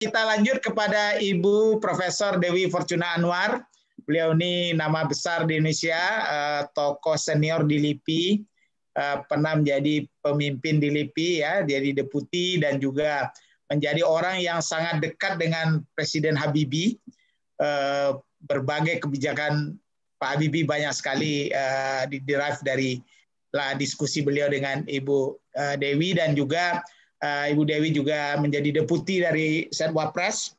kita lanjut kepada Ibu Profesor Dewi Fortuna Anwar. Beliau ini nama besar di Indonesia, tokoh senior di LIPI, pernah menjadi pemimpin di LIPI, ya, jadi deputi dan juga menjadi orang yang sangat dekat dengan Presiden Habibie. Berbagai kebijakan Pak Habibie banyak sekali diderive dari diskusi beliau dengan Ibu Dewi, dan juga Ibu Dewi juga menjadi deputi dari Setwapres.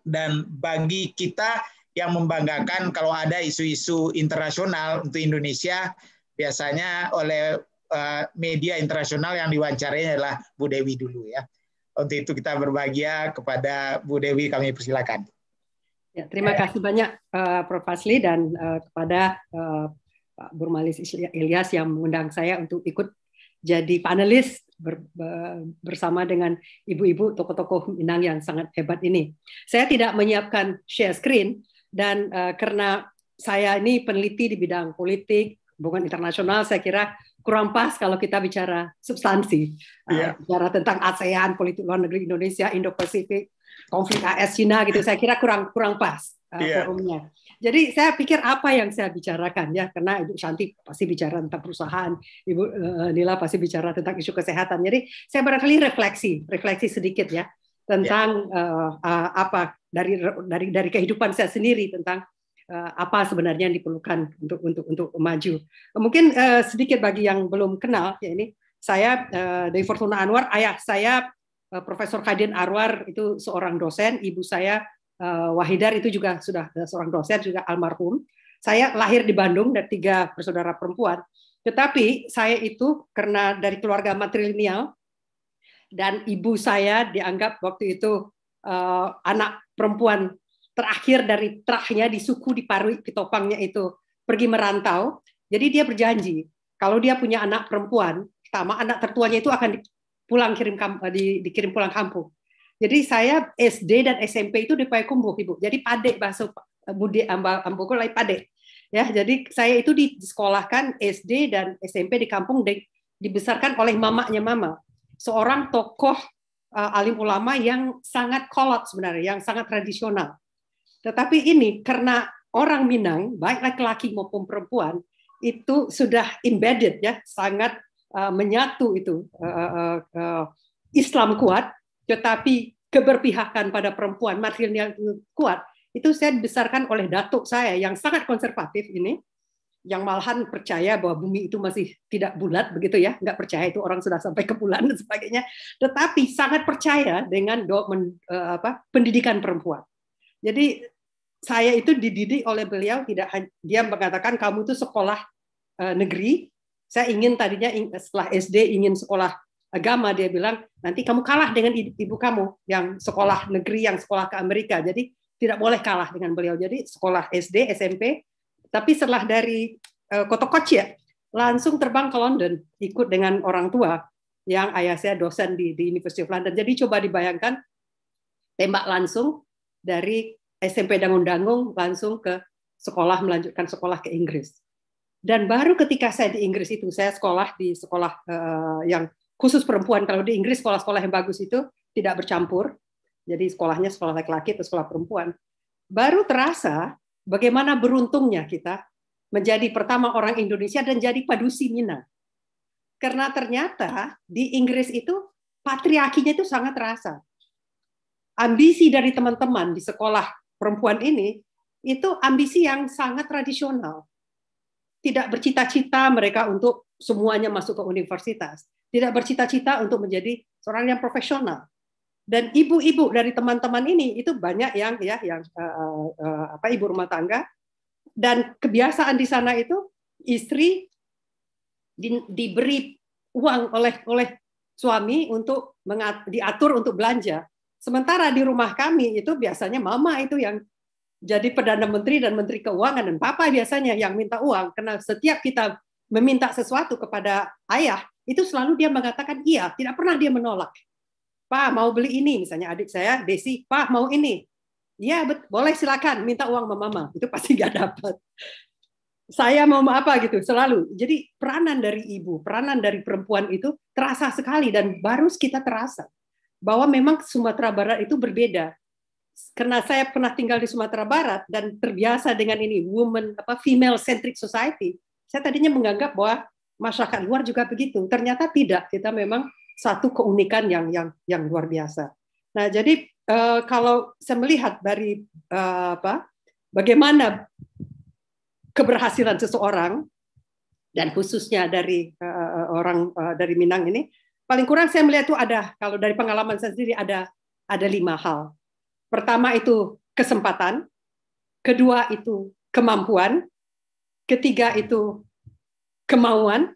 Dan bagi kita yang membanggakan kalau ada isu-isu internasional untuk Indonesia, biasanya oleh media internasional yang diwawancarai adalah Bu Dewi dulu, ya. Untuk itu kita berbahagia kepada Bu Dewi, kami persilakan. Ya, terima kasih banyak Prof. Fazli dan kepada Pak Burmalis Ilyas yang mengundang saya untuk ikut jadi panelis bersama dengan ibu-ibu tokoh-tokoh Minang yang sangat hebat ini. Saya tidak menyiapkan share screen dan karena saya ini peneliti di bidang politik, hubungan internasional, saya kira kurang pas kalau kita bicara substansi, bicara tentang ASEAN, politik luar negeri Indonesia, Indo-Pasifik, konflik AS Cina gitu. Saya kira kurang pas forumnya. Jadi saya pikir apa yang saya bicarakan, ya, karena Ibu Shanti pasti bicara tentang perusahaan, Ibu Nila pasti bicara tentang isu kesehatan. Jadi saya barangkali refleksi sedikit, ya, tentang apa dari kehidupan saya sendiri tentang apa sebenarnya yang diperlukan untuk maju. Mungkin sedikit bagi yang belum kenal, ya, ini saya Dewi Fortuna Anwar. Ayah saya Profesor Kadin Anwar itu seorang dosen, ibu saya Wahidar itu juga sudah seorang dosen, juga almarhum. Saya lahir di Bandung dan 3 bersaudara perempuan. Tetapi saya itu karena dari keluarga matrilineal dan ibu saya dianggap waktu itu anak perempuan terakhir dari terahnya di suku di Parui Pitopangnya itu pergi merantau. Jadi dia berjanji kalau dia punya anak perempuan, pertama anak tertuanya itu akan dikirim pulang kampung. Jadi saya SD dan SMP itu di Payakumbuh, Ibu. Jadi pade bahasa Budi Ambuku lai pade. Ya, jadi saya itu disekolahkan SD dan SMP di kampung, dibesarkan oleh mamanya mama. Seorang tokoh alim ulama yang sangat kolot sebenarnya, yang sangat tradisional. Tetapi ini karena orang Minang, baik laki-laki maupun perempuan, itu sudah embedded, ya, sangat menyatu itu Islam kuat, tetapi keberpihakan pada perempuan matrilineal kuat. Itu saya dibesarkan oleh datuk saya yang sangat konservatif ini, yang malahan percaya bahwa bumi itu masih tidak bulat, begitu, ya, nggak percaya itu orang sudah sampai ke bulan dan sebagainya, tetapi sangat percaya dengan pendidikan perempuan. Jadi saya itu dididik oleh beliau, dia mengatakan kamu itu sekolah negeri. Saya ingin tadinya setelah SD ingin sekolah agama, dia bilang nanti kamu kalah dengan ibu kamu yang sekolah negeri, yang sekolah ke Amerika, jadi tidak boleh kalah dengan beliau. Jadi sekolah SD, SMP, tapi setelah dari Kota Kocia langsung terbang ke London ikut dengan orang tua yang ayah saya dosen di University of London. Jadi coba dibayangkan tembak langsung dari SMP Dangung-Dangung langsung ke sekolah, melanjutkan sekolah ke Inggris. Dan baru ketika saya di Inggris itu, saya sekolah di sekolah yang khusus perempuan. Kalau di Inggris sekolah-sekolah yang bagus itu tidak bercampur. Jadi sekolahnya sekolah laki-laki atau sekolah perempuan. Baru terasa bagaimana beruntungnya kita menjadi pertama orang Indonesia dan jadi padusi Minang. Karena ternyata di Inggris itu patriarkinya itu sangat terasa. Ambisi dari teman-teman di sekolah perempuan ini itu ambisi yang sangat tradisional. Tidak bercita-cita mereka untuk semuanya masuk ke universitas. Tidak bercita-cita untuk menjadi seorang yang profesional. Dan ibu-ibu dari teman-teman ini itu banyak yang ibu rumah tangga, dan kebiasaan di sana itu istri diberi uang oleh suami untuk diatur untuk belanja. Sementara di rumah kami itu biasanya mama itu yang jadi Perdana Menteri dan Menteri Keuangan, dan papa biasanya yang minta uang, karena setiap kita meminta sesuatu kepada ayah, itu selalu dia mengatakan iya, tidak pernah dia menolak. Pak, mau beli ini, misalnya adik saya, Desi, Pak, mau ini. Iya, boleh silakan, minta uang sama mama. Itu pasti nggak dapat. Saya mau apa gitu, selalu. Jadi peranan dari ibu, peranan dari perempuan itu terasa sekali, dan baru kita terasa. bahwa memang Sumatera Barat itu berbeda. Karena saya pernah tinggal di Sumatera Barat dan terbiasa dengan ini female centric society. Saya tadinya menganggap bahwa masyarakat luar juga begitu. Ternyata tidak. Kita memang satu keunikan yang luar biasa. Nah, jadi kalau saya melihat dari bagaimana keberhasilan seseorang dan khususnya dari orang dari Minang ini, paling kurang saya melihat itu ada, kalau dari pengalaman saya sendiri ada 5 hal. Pertama itu kesempatan, kedua itu kemampuan, ketiga itu kemauan,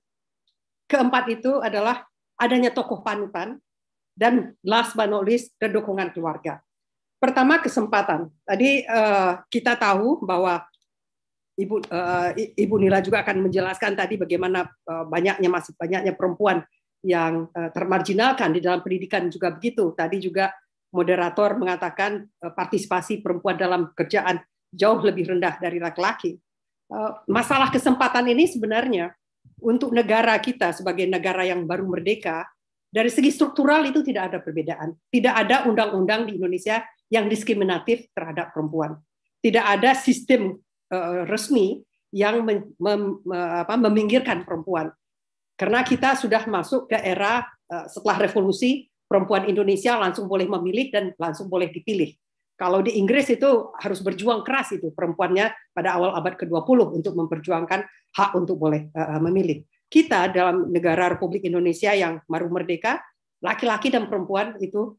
keempat itu adalah adanya tokoh panutan, dan last but not least, dukungan keluarga. Pertama, kesempatan. Tadi kita tahu bahwa Ibu Nila juga akan menjelaskan tadi bagaimana masih banyaknya perempuan yang termarginalkan di dalam pendidikan juga begitu. Tadi juga moderator mengatakan partisipasi perempuan dalam kerjaan jauh lebih rendah dari laki-laki. Masalah kesempatan ini sebenarnya untuk negara kita sebagai negara yang baru merdeka, dari segi struktural itu tidak ada perbedaan. Tidak ada undang-undang di Indonesia yang diskriminatif terhadap perempuan. Tidak ada sistem resmi yang meminggirkan perempuan. Karena kita sudah masuk ke era setelah revolusi, perempuan Indonesia langsung boleh memilih dan langsung boleh dipilih. Kalau di Inggris itu harus berjuang keras itu perempuannya pada awal abad ke-20 untuk memperjuangkan hak untuk boleh memilih. Kita dalam negara Republik Indonesia yang baru merdeka, laki-laki dan perempuan itu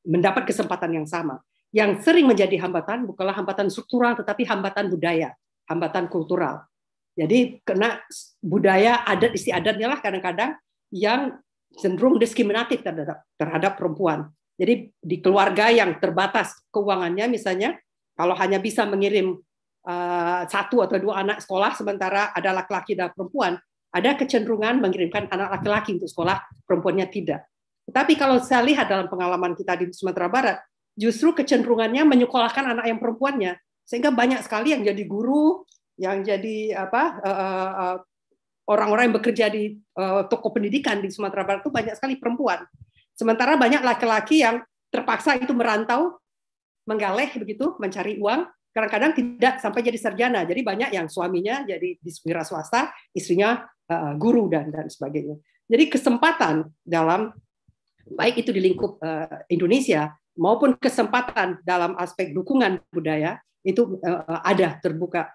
mendapat kesempatan yang sama. Yang sering menjadi hambatan bukanlah hambatan struktural, tetapi hambatan budaya, hambatan kultural. Jadi kena budaya adat istiadatnya lah kadang-kadang yang cenderung diskriminatif terhadap perempuan. Jadi di keluarga yang terbatas keuangannya misalnya, kalau hanya bisa mengirim 1 atau 2 anak sekolah, sementara ada laki-laki dan perempuan, ada kecenderungan mengirimkan anak laki-laki untuk sekolah, perempuannya tidak. Tetapi kalau saya lihat dalam pengalaman kita di Sumatera Barat, justru kecenderungannya menyekolahkan anak yang perempuannya, sehingga banyak sekali yang jadi guru, yang jadi orang-orang yang bekerja di toko pendidikan di Sumatera Barat itu banyak sekali perempuan. Sementara banyak laki-laki yang terpaksa itu merantau, menggaleh begitu, mencari uang, kadang-kadang tidak sampai jadi sarjana. Jadi banyak yang suaminya jadi di wira swasta, istrinya guru dan sebagainya. Jadi kesempatan dalam baik itu di lingkup Indonesia maupun kesempatan dalam aspek dukungan budaya itu ada terbuka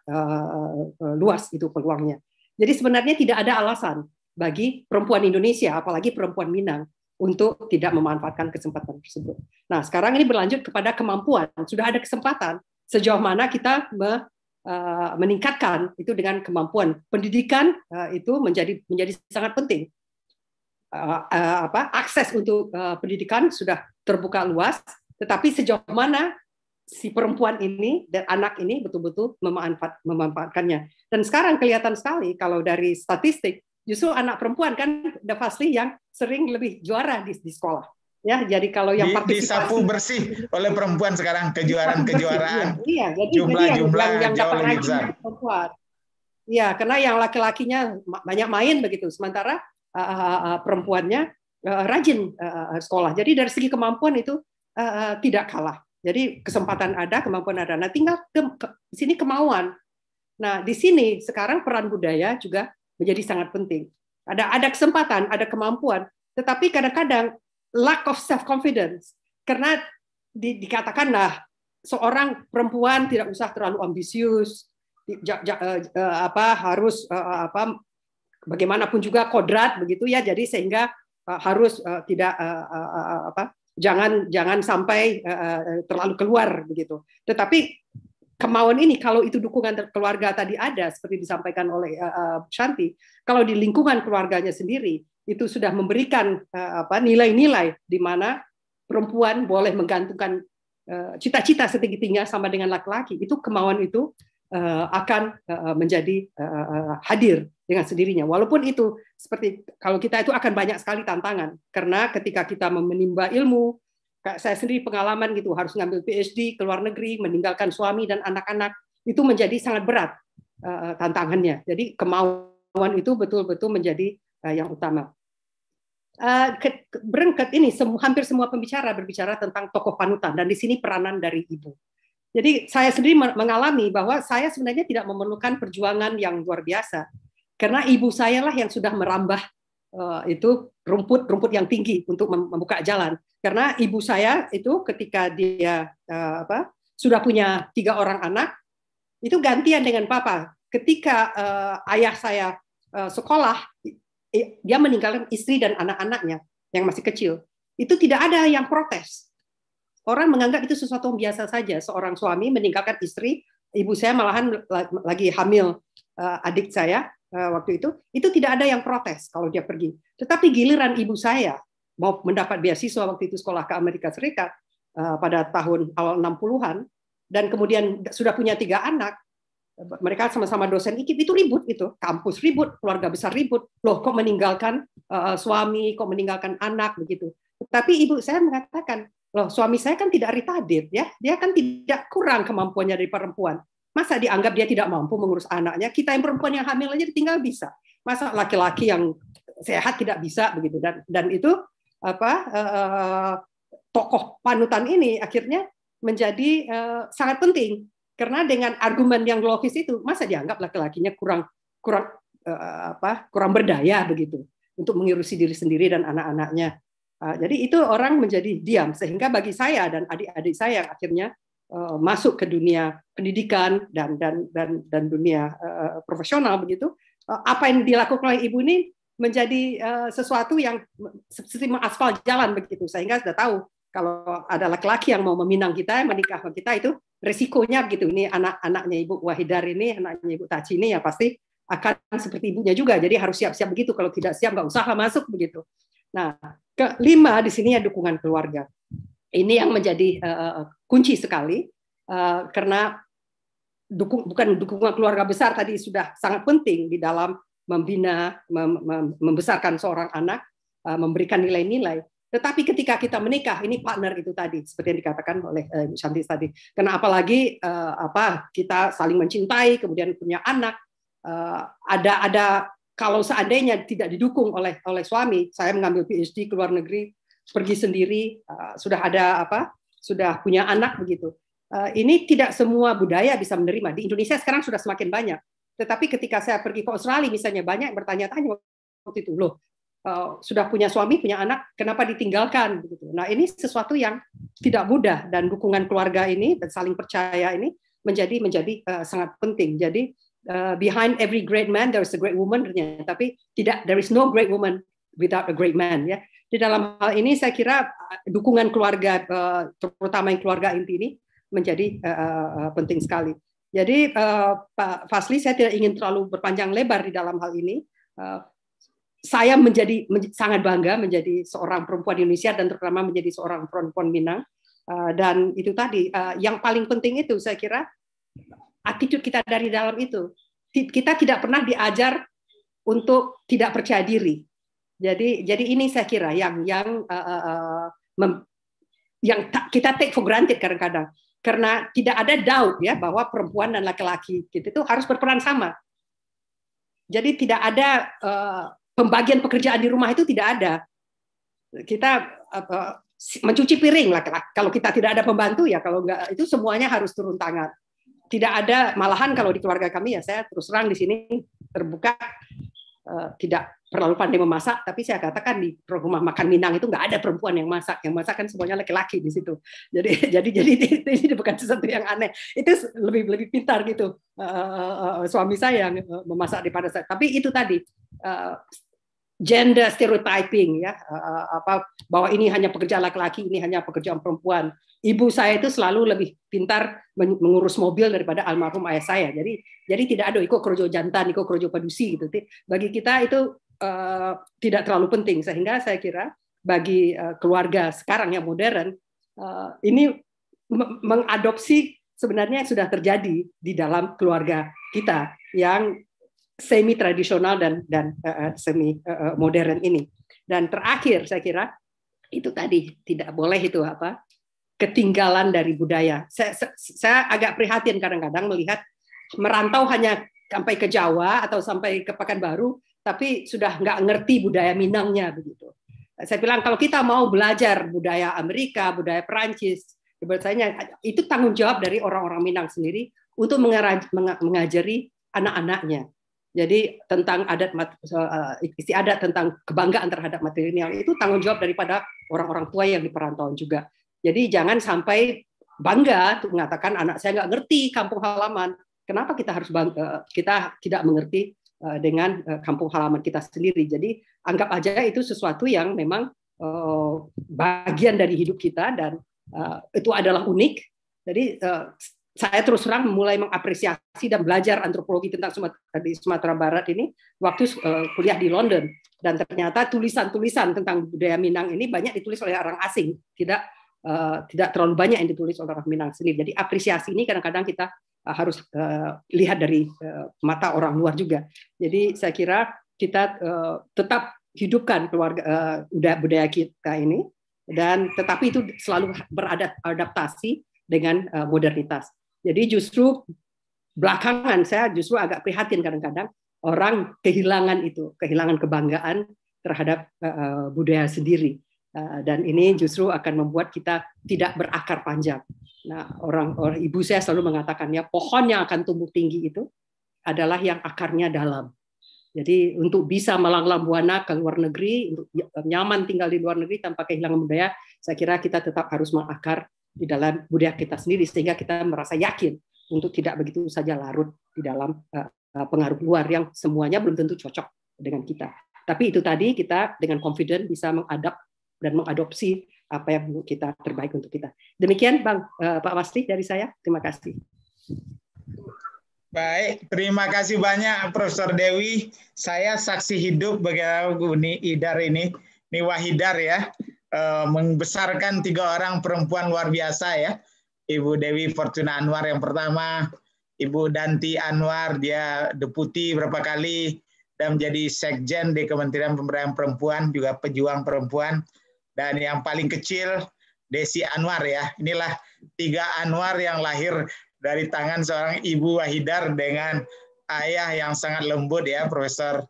luas itu peluangnya. Jadi sebenarnya tidak ada alasan bagi perempuan Indonesia, apalagi perempuan Minang, untuk tidak memanfaatkan kesempatan tersebut. Nah, sekarang ini berlanjut kepada kemampuan. Sudah ada kesempatan sejauh mana kita meningkatkan itu dengan kemampuan. Pendidikan itu menjadi sangat penting. Akses untuk pendidikan sudah terbuka luas, tetapi sejauh mana si perempuan ini dan anak ini betul-betul memanfaatkannya. Dan sekarang kelihatan sekali kalau dari statistik, justru anak perempuan kan udah pasti yang sering lebih juara di sekolah. Ya, jadi kalau yang partisipasi disapu bersih oleh perempuan sekarang kejuaraan-kejuaraan. Iya, jadi jumlah yang jauh dapat lebih besar. Perempuan. Iya, karena yang laki-lakinya banyak main begitu, sementara perempuannya rajin sekolah. Jadi dari segi kemampuan itu tidak kalah. Jadi kesempatan ada, kemampuan ada. Nah, tinggal di sini kemauan. Nah, di sini sekarang peran budaya juga menjadi sangat penting. Ada kesempatan, ada kemampuan, tetapi kadang-kadang lack of self confidence, karena dikatakan seorang perempuan tidak usah terlalu ambisius, harus bagaimanapun juga kodrat begitu ya, jadi sehingga harus tidak jangan sampai terlalu keluar begitu. Tetapi kemauan ini, kalau itu dukungan keluarga tadi ada seperti disampaikan oleh Shanti, kalau di lingkungan keluarganya sendiri itu sudah memberikan nilai-nilai di mana perempuan boleh menggantungkan cita-cita setinggi-tingginya sama dengan laki-laki, itu kemauan itu akan menjadi hadir dengan sendirinya. Walaupun itu seperti kalau kita itu akan banyak sekali tantangan, karena ketika kita menimba ilmu, saya sendiri pengalaman gitu, harus ngambil PhD ke luar negeri, meninggalkan suami dan anak-anak, itu menjadi sangat berat tantangannya. Jadi kemauan itu betul-betul menjadi yang utama. berangkat ini hampir semua pembicara berbicara tentang tokoh panutan, dan di sini peranan dari ibu. Jadi saya sendiri mengalami bahwa saya sebenarnya tidak memerlukan perjuangan yang luar biasa, karena ibu saya lah yang sudah merambah itu rumput yang tinggi untuk membuka jalan. Karena ibu saya itu ketika dia sudah punya 3 orang anak, itu gantian dengan papa. Ketika ayah saya sekolah, dia meninggalkan istri dan anak-anaknya yang masih kecil. Itu tidak ada yang protes. Orang menganggap itu sesuatu yang biasa saja. Seorang suami meninggalkan istri, ibu saya malahan lagi hamil adik saya waktu itu tidak ada yang protes kalau dia pergi. Tetapi giliran ibu saya mau mendapat beasiswa waktu itu sekolah ke Amerika Serikat pada tahun awal 60-an, dan kemudian sudah punya 3 anak, mereka sama-sama dosen IKIP, itu ribut, itu kampus ribut, keluarga besar ribut, loh kok meninggalkan suami, kok meninggalkan anak begitu. Tapi ibu saya mengatakan, loh suami saya kan tidak retarded ya, dia kan tidak kurang kemampuannya dari perempuan. Masa dianggap dia tidak mampu mengurus anaknya? Kita yang perempuan yang hamil aja ditinggal bisa. Masa laki-laki yang sehat tidak bisa begitu? Dan itu tokoh panutan ini akhirnya menjadi sangat penting. Karena dengan argumen yang logis itu, masa dianggap laki-lakinya kurang berdaya begitu untuk mengurusi diri sendiri dan anak-anaknya. Jadi itu orang menjadi diam, sehingga bagi saya dan adik-adik saya yang akhirnya masuk ke dunia pendidikan dan dunia profesional begitu, apa yang dilakukan oleh ibu ini menjadi sesuatu yang seperti mengaspal jalan begitu, sehingga sudah tahu kalau ada laki-laki yang mau meminang kita, menikah sama kita, itu resikonya begitu. Ini anak-anaknya Ibu Wahidar ini, anaknya Ibu Taci ini ya pasti akan seperti ibunya juga. Jadi harus siap-siap begitu. Kalau tidak siap nggak usah masuk begitu. Nah, kelima di sini ya dukungan keluarga. Ini yang menjadi kunci sekali karena bukan dukungan keluarga besar tadi sudah sangat penting di dalam membina, membesarkan seorang anak, memberikan nilai-nilai. Tetapi ketika kita menikah, ini partner itu tadi, seperti yang dikatakan oleh Ibu Shanti tadi. Karena apalagi kita saling mencintai, kemudian punya anak, ada kalau seandainya tidak didukung oleh suami, saya mengambil PhD ke luar negeri, pergi sendiri, sudah punya anak begitu. Ini tidak semua budaya bisa menerima. Di Indonesia sekarang sudah semakin banyak. Tetapi ketika saya pergi ke Australia misalnya, banyak yang bertanya-tanya waktu itu, loh, sudah punya suami, punya anak, kenapa ditinggalkan? Nah, ini sesuatu yang tidak mudah, dan dukungan keluarga ini dan saling percaya ini menjadi sangat penting. Jadi behind every great man there is a great woman, tapi there is no great woman without a great man. Ya, di dalam hal ini saya kira dukungan keluarga, terutama yang keluarga inti ini menjadi penting sekali. Jadi Pak Fasli, saya tidak ingin terlalu berpanjang lebar di dalam hal ini. Saya sangat bangga menjadi seorang perempuan Indonesia dan terutama menjadi seorang perempuan Minang. Dan itu tadi, yang paling penting itu saya kira attitude kita dari dalam itu. Kita tidak pernah diajar untuk tidak percaya diri. Jadi ini saya kira yang kita take for granted kadang-kadang. Karena tidak ada doubt ya bahwa perempuan dan laki-laki itu harus berperan sama. Jadi tidak ada pembagian pekerjaan di rumah, itu tidak ada. Kita mencuci piring lah, kalau kita tidak ada pembantu ya, kalau enggak itu semuanya harus turun tangan. Tidak ada, malahan kalau di keluarga kami ya, saya terus terang di sini terbuka, tidak terlalu pandai memasak, tapi saya katakan di rumah makan Minang itu nggak ada perempuan yang masak kan semuanya laki-laki di situ. Jadi ini bukan sesuatu yang aneh. Itu lebih pintar gitu suami saya yang memasak daripada saya. Tapi itu tadi gender stereotyping ya, bahwa ini hanya pekerjaan laki-laki, ini hanya pekerjaan perempuan. Ibu saya itu selalu lebih pintar mengurus mobil daripada almarhum ayah saya. Jadi tidak ada iko krojo jantan, iko krojo padusi gitu. Bagi kita itu tidak terlalu penting, sehingga saya kira bagi keluarga sekarang yang modern ini mengadopsi sebenarnya yang sudah terjadi di dalam keluarga kita yang semi tradisional dan semi modern ini. Dan terakhir saya kira itu tadi, tidak boleh itu ketinggalan dari budaya. Saya agak prihatin kadang-kadang melihat merantau hanya sampai ke Jawa atau sampai ke Pekanbaru, tapi sudah nggak ngerti budaya Minangnya begitu. Saya bilang kalau kita mau belajar budaya Amerika, budaya Perancis, bahasanya itu tanggung jawab dari orang-orang Minang sendiri untuk mengajari anak-anaknya. Jadi tentang adat istiadat, tentang kebanggaan terhadap matrilineal itu tanggung jawab daripada orang-orang tua yang di perantauan juga. Jadi jangan sampai bangga untuk mengatakan anak saya nggak ngerti kampung halaman. Kenapa kita harus bangga, kita tidak mengerti dengan kampung halaman kita sendiri? Jadi anggap aja itu sesuatu yang memang bagian dari hidup kita dan itu adalah unik. Jadi saya terus terang mulai mengapresiasi dan belajar antropologi tentang di Sumatera Barat ini waktu kuliah di London, dan ternyata tulisan-tulisan tentang budaya Minang ini banyak ditulis oleh orang asing, tidak terlalu banyak yang ditulis oleh orang Minang sendiri. Jadi apresiasi ini kadang-kadang kita harus lihat dari mata orang luar juga. Jadi saya kira kita tetap hidupkan budaya kita ini, dan tetapi itu selalu beradaptasi dengan modernitas. Jadi justru belakangan saya justru agak prihatin kadang-kadang orang kehilangan kebanggaan terhadap budaya sendiri, dan ini justru akan membuat kita tidak berakar panjang. Nah, orang ibu saya selalu mengatakan ya, pohon yang akan tumbuh tinggi itu adalah yang akarnya dalam. Jadi untuk bisa melanglang buana ke luar negeri, untuk nyaman tinggal di luar negeri tanpa kehilangan budaya, saya kira kita tetap harus mengakar di dalam budaya kita sendiri sehingga kita merasa yakin untuk tidak begitu saja larut di dalam pengaruh luar yang semuanya belum tentu cocok dengan kita. Tapi itu tadi kita dengan confident bisa mengadopsi apa yang kita terbaik untuk kita. Demikian Pak Wasli dari saya. Terima kasih. Baik, terima kasih banyak Profesor Dewi. Saya saksi hidup bagaimana Bu Idar ini Wahidar ya, membesarkan 3 orang perempuan luar biasa ya. Ibu Dewi Fortuna Anwar yang pertama, Ibu Danti Anwar, dia deputi berapa kali, dan menjadi sekjen di Kementerian Pemberdayaan Perempuan, juga pejuang perempuan. Dan yang paling kecil, Desi Anwar ya. Inilah 3 Anwar yang lahir dari tangan seorang Ibu Wahidar dengan ayah yang sangat lembut ya, Profesor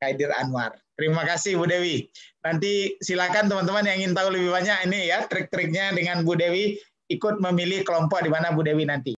Kaidir Anwar. Terima kasih Bu Dewi. Nanti silakan teman-teman yang ingin tahu lebih banyak ini ya trik-triknya dengan Bu Dewi, ikut memilih kelompok di mana Bu Dewi nanti.